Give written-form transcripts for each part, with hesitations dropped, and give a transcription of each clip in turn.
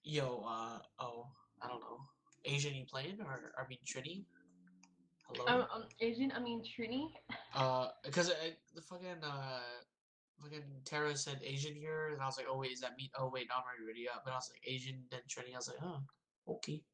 Yo, oh, I don't know. Asian you playing or I mean Trini? Hello? Asian, I mean Trini. Because the fucking Tara said Asian here, and I was like, oh wait, is that me? Oh wait, no, I'm already up. But I was like Asian, then Trini. I was like, oh, okay.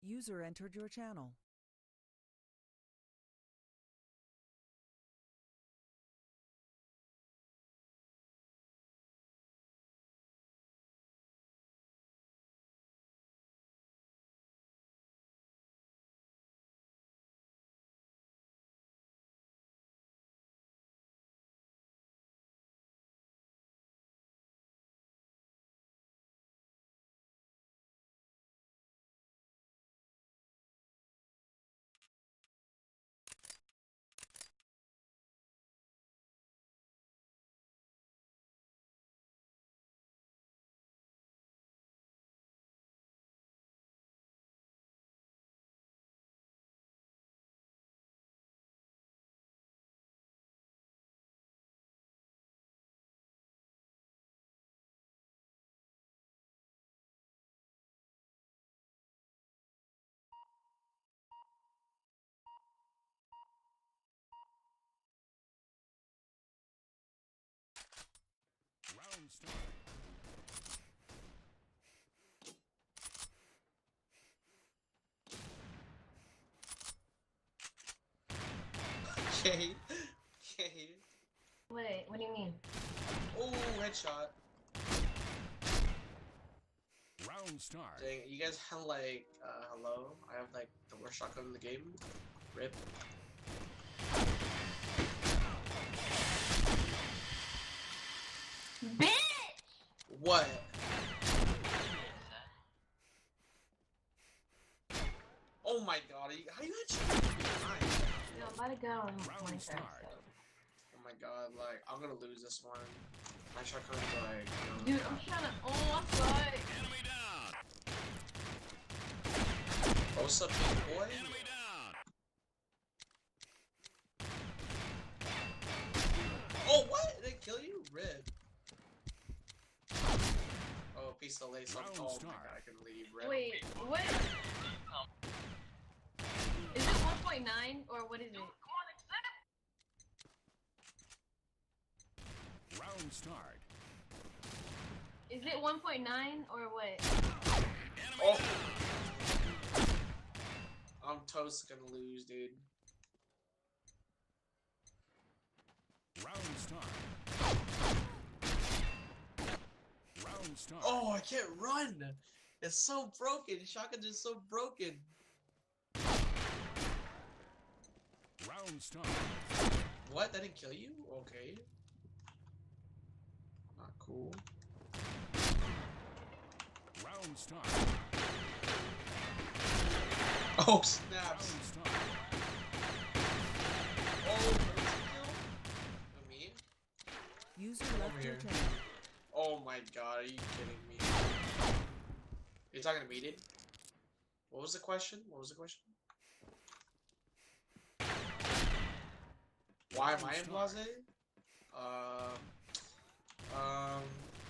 User entered your channel. Round start. Okay, okay. Wait, what do you mean? Oh, headshot. Round start. Dang, you guys have like, hello? I have like the worst shotgun in the game. Rip. Bitch! What? Oh my god, how do you headshot? Yo, I'm about to go on Round my start. Oh my god, like, I'm gonna lose this one. My shotgun's like, Dude, I'm trying to. Oh, I'm sorry. Enemy down. what's up, big boy? Enemy down. Oh, what? Did it kill you? Rip. Oh, piece of lace on. Round Oh my start. god, I can leave. Rip. Wait, what? Is it 1.9 or what is it? Round start. Is it 1.9 or what? Enemy Oh. down. I'm toast gonna lose, dude. Round start. Round start. Oh, I can't run. It's so broken. Shotgun's just so broken. Round start. What? That didn't kill you? Okay. Not cool. Round start. Oh, snaps. Round start. Oh, kill? Me? User Over left your here. channel. Oh my god, are you kidding me? You're talking to me, dude? What was the question? What was the question? Why am I in Blase?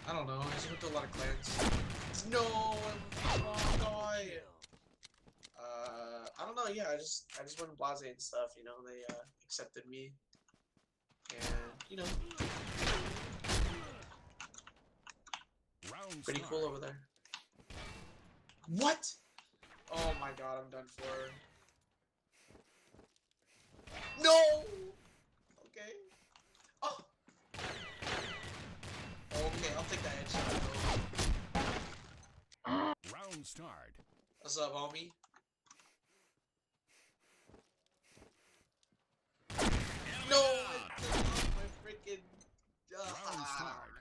I don't know. I just went to a lot of clans. No, I was the wrong guy. I don't know. Yeah, I just went to Blase and stuff. You know, they accepted me, and you know, Round pretty start. cool over there. What? Oh my god, I'm done for. No. Okay. Oh. Okay, I'll take that headshot. Round start. What's up, homie? Enemy No, down. I took off my freaking. Round start.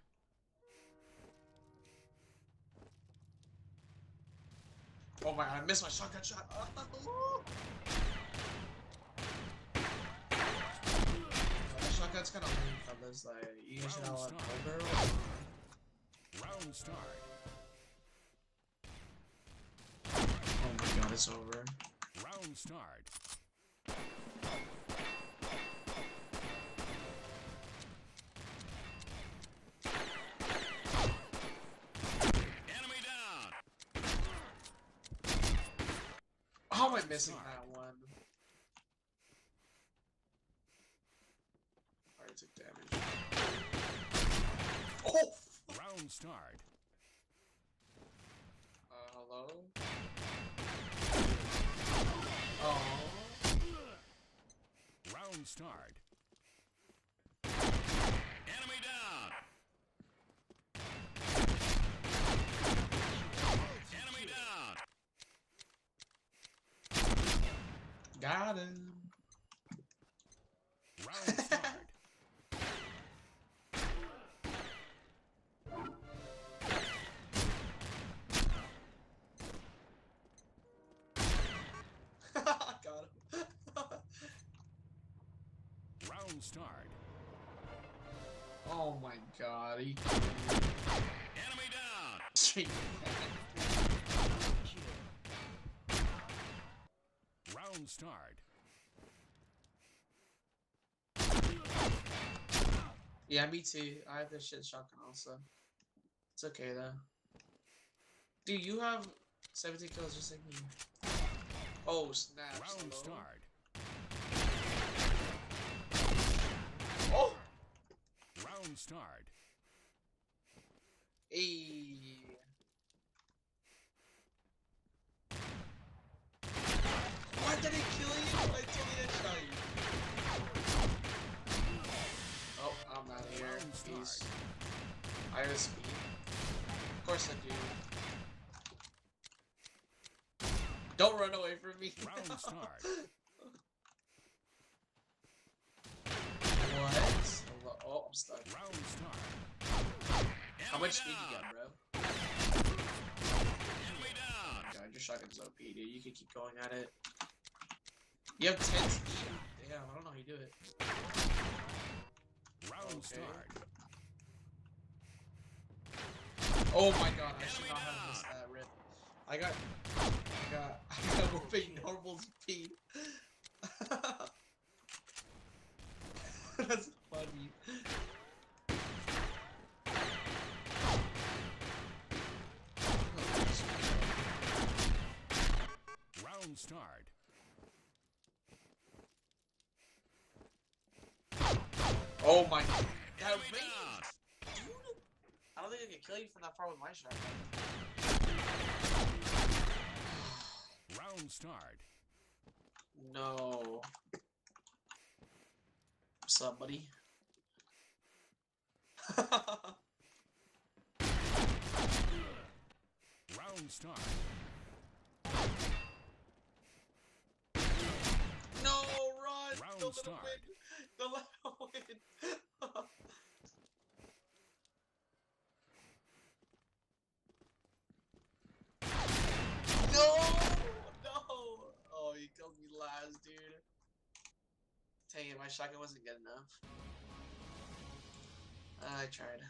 Oh my god, I missed my shotgun shot. The shotgun's kind of lame, fellas. Like, you guys should have a barrel. Round start. Oh my god, it's over. Round start. Enemy down. How am I missing that one? Alright, took damage. Oh! Round start. Hello? Oh. Round start. Enemy down. Enemy down. Got him. Round start. Got him. Round start. Oh my god, he Enemy down. straight. Round start. Yeah, me too. I have this shit shotgun also. It's okay though. Dude, you have 17 kills just like me. Oh snap! Round Hello? start. Oh! Round start. Hey. Why did it kill you? I totally headshot you. Oh, I'm out of here. Round Peace. start. I have speed. Of course I do. Don't run away from me. Round start. What? Oh, I'm stuck. Round start. How much speed you got, bro? Enemy down. God, your shotgun's OP, dude. You can keep going at it. You have 10 speed? Damn, I don't know how you do it. Round Okay. start. Oh my god, I should not have missed that rip. I got moving normal speed. That's funny. Round start. Oh my god. That Enemy range, down. dude. I don't think I can kill you from that far with my shotgun. Round start. No. What's up, buddy? Round start. No, run! Round Don't let him start. win! Don't let him win! No! No! Oh, he killed me last, dude. Dang it, my shotgun wasn't good enough. I tried.